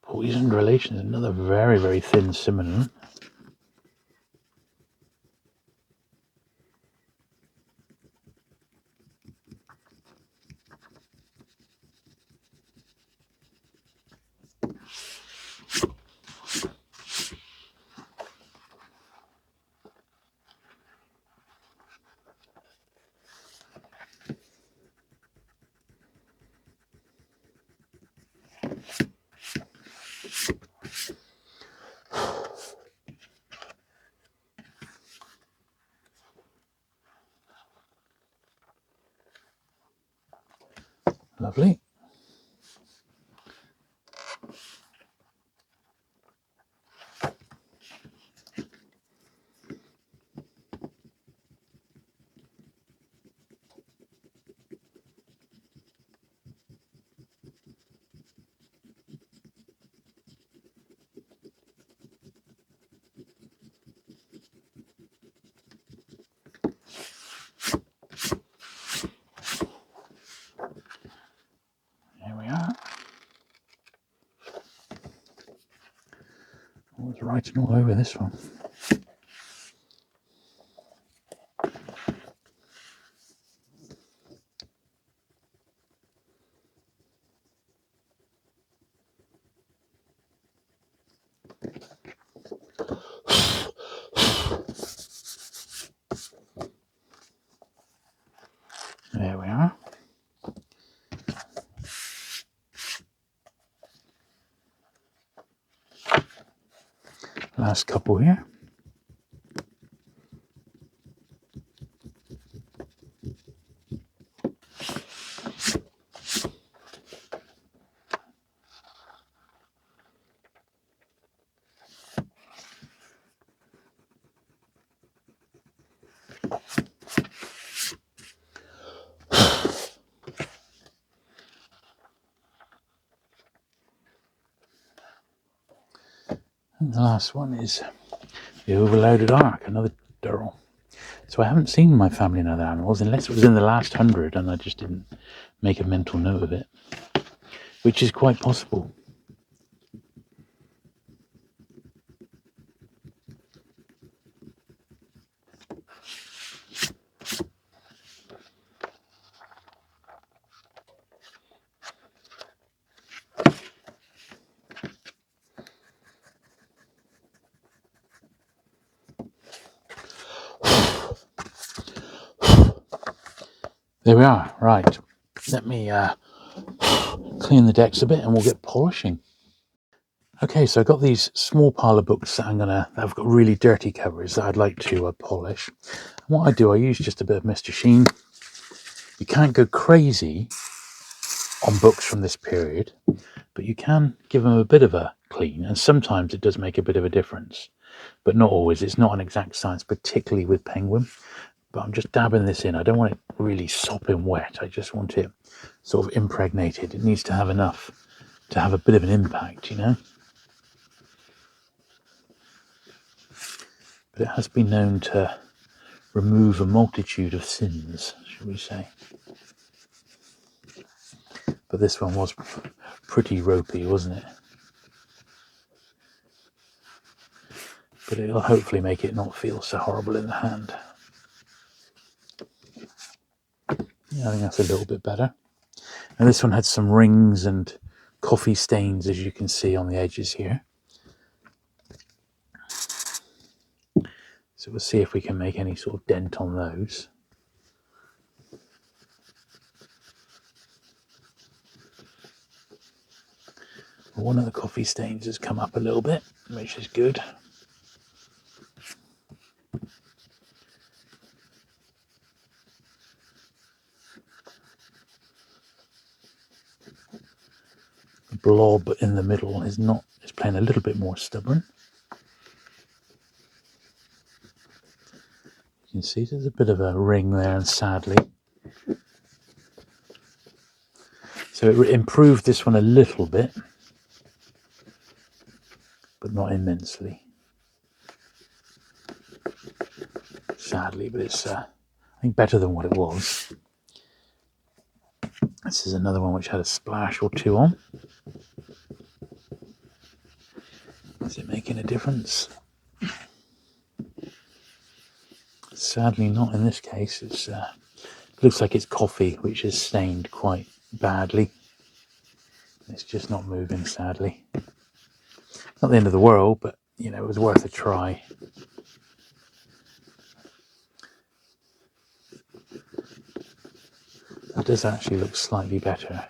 Speaker 1: Poisoned Relations, another very, very thin cinnamon. Lovely. There we are. I was writing all over this one. There we are. Last couple here. And the last one is The Overloaded Ark, another Durrell. So I haven't seen My Family and Other Animals unless it was in the last 100 and I just didn't make a mental note of it, which is quite possible. There we are. Right. Let me clean the decks a bit and we'll get polishing. Okay, so I've got these small pile of books that I've got really dirty covers that I'd like to polish. And what I do, I use just a bit of Mr. Sheen. You can't go crazy on books from this period, but you can give them a bit of a clean, and sometimes it does make a bit of a difference, but not always. It's not an exact science, particularly with Penguin. But I'm just dabbing this in. I don't want it really sopping wet. I just want it sort of impregnated. It needs to have enough to have a bit of an impact, you know. But it has been known to remove a multitude of sins, shall we say. But this one was pretty ropey, wasn't it? But it'll hopefully make it not feel so horrible in the hand. Yeah, I think that's a little bit better. And this one had some rings and coffee stains, as you can see on the edges here. So we'll see if we can make any sort of dent on those. One of the coffee stains has come up a little bit, which is good. The blob in the middle is playing a little bit more stubborn. You can see there's a bit of a ring there, and sadly. So it improved this one a little bit, but not immensely. Sadly, but it's, I think, better than what it was. This is another one which had a splash or two on. Is it making a difference? Sadly not in this case. It's looks like it's coffee, which is stained quite badly. It's just not moving, sadly. Not the end of the world, but you know, it was worth a try. It does actually look slightly better.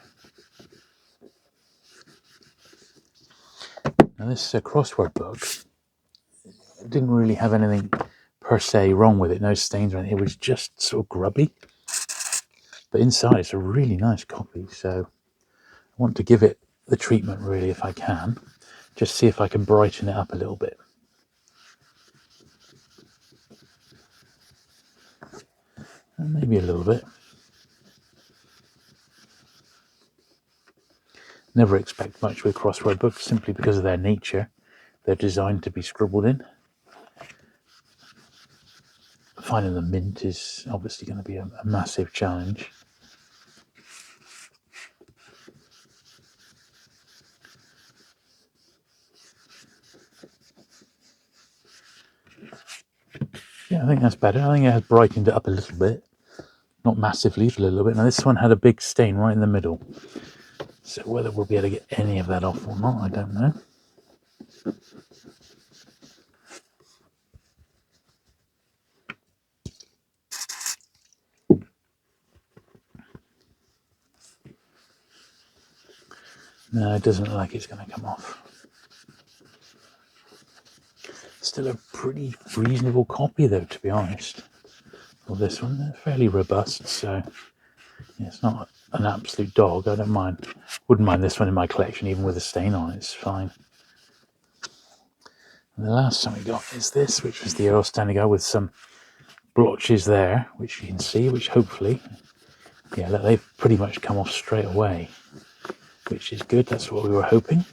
Speaker 1: Now this crossword book didn't really have anything per se wrong with it, no stains or anything. It was just sort of grubby. But inside it's a really nice copy, so I want to give it the treatment really if I can. Just see if I can brighten it up a little bit. And maybe a little bit. Never expect much with crossword books simply because of their nature. They're designed to be scribbled in. Finding the mint is obviously going to be a massive challenge. Yeah, I think that's better. I think it has brightened it up a little bit. Not massively, but a little bit. Now this one had a big stain right in the middle. So whether we'll be able to get any of that off or not, I don't know. No, it doesn't look like it's going to come off. Still a pretty reasonable copy though, to be honest. Well, this one, they're fairly robust, so yeah, it's not an absolute dog. I don't mind. Wouldn't mind this one in my collection, even with a stain on it. It's fine. And the last one we got is this, which was the Earl Stanley Guy with some blotches there, which you can see, which hopefully, yeah, look, they've pretty much come off straight away, which is good. That's what we were hoping.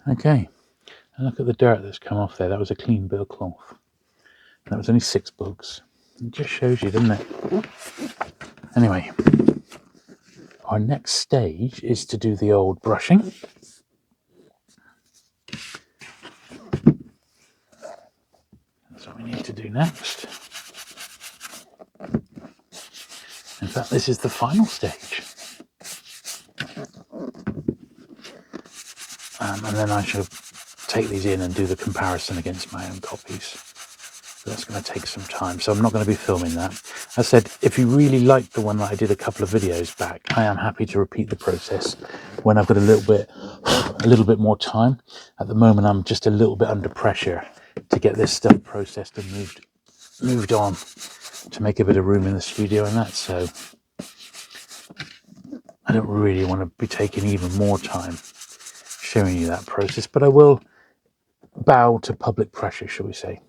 Speaker 1: Okay, and look at the dirt that's come off there. That was a clean bit of cloth. That was only 6 bugs. It just shows you, doesn't it? Anyway, our next stage is to do the old brushing. That's what we need to do next. In fact, this is the final stage. And then I shall take these in and do the comparison against my own copies. So that's going to take some time, so I'm not going to be filming that. As I said, if you really liked the one that I did a couple of videos back, I am happy to repeat the process when I've got a little bit more time. At the moment, I'm just a little bit under pressure to get this stuff processed and moved on to make a bit of room in the studio and that, so I don't really want to be taking even more time showing you that process, but I will bow to public pressure, shall we say.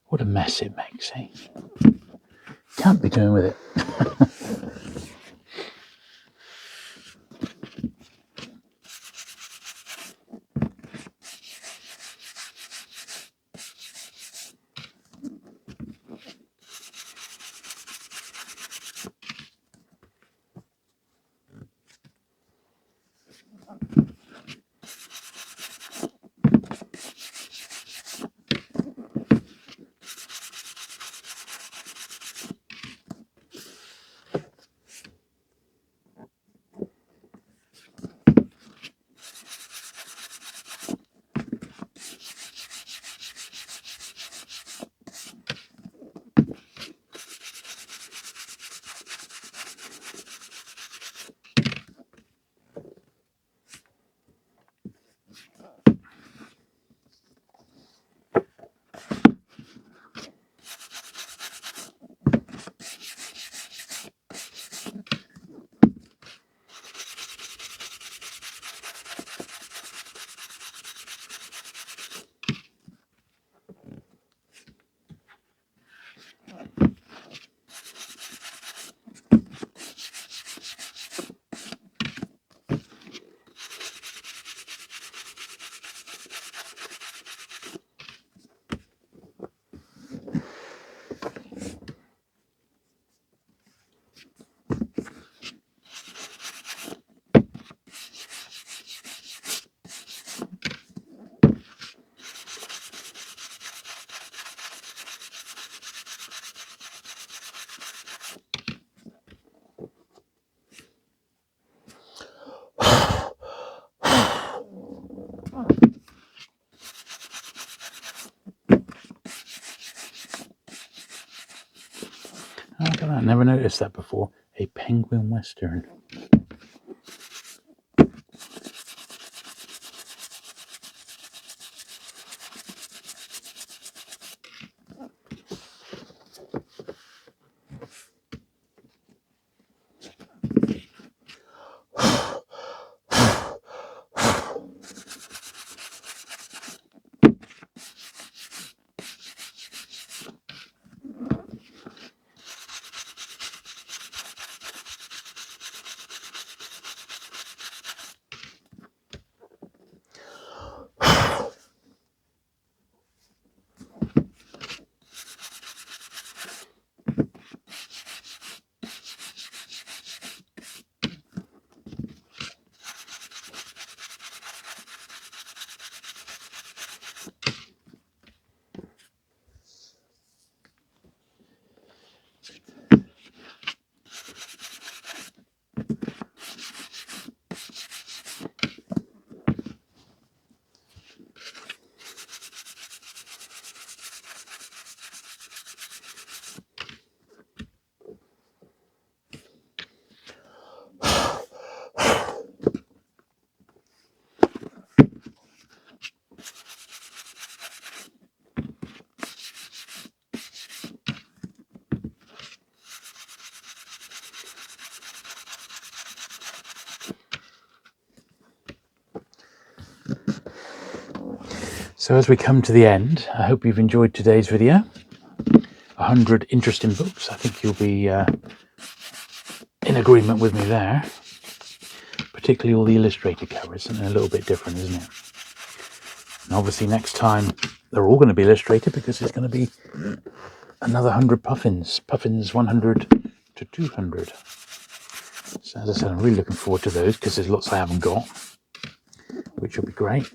Speaker 1: What a mess it makes, eh? Can't be doing with it. Oh, look at that. Never noticed that before. A penguin western. So as we come to the end, I hope you've enjoyed today's video. 100 interesting books. I think you'll be in agreement with me there. Particularly all the illustrated covers, and a little bit different, isn't it? And obviously next time they're all going to be illustrated because it's going to be another 100 puffins. Puffins 100 to 200. So as I said, I'm really looking forward to those because there's lots I haven't got, which will be great.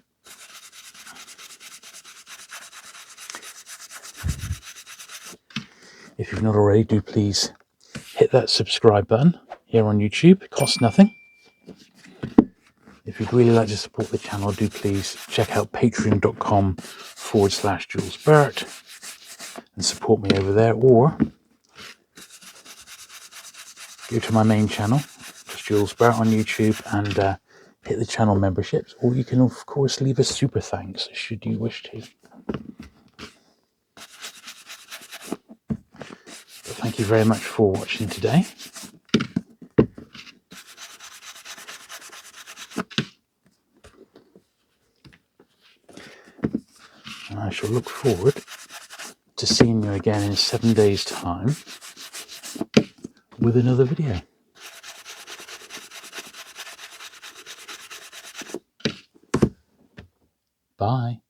Speaker 1: If you've not already, do please hit that subscribe button here on YouTube. It costs nothing. If you'd really like to support the channel, do please check out patreon.com/Jules Barrett and support me over there, or go to my main channel, just Jules Barrett on YouTube, and hit the channel memberships, or you can of course leave a super thanks should you wish to. But thank you very much for watching today. And I shall look forward to seeing you again in 7 days' time with another video. Bye.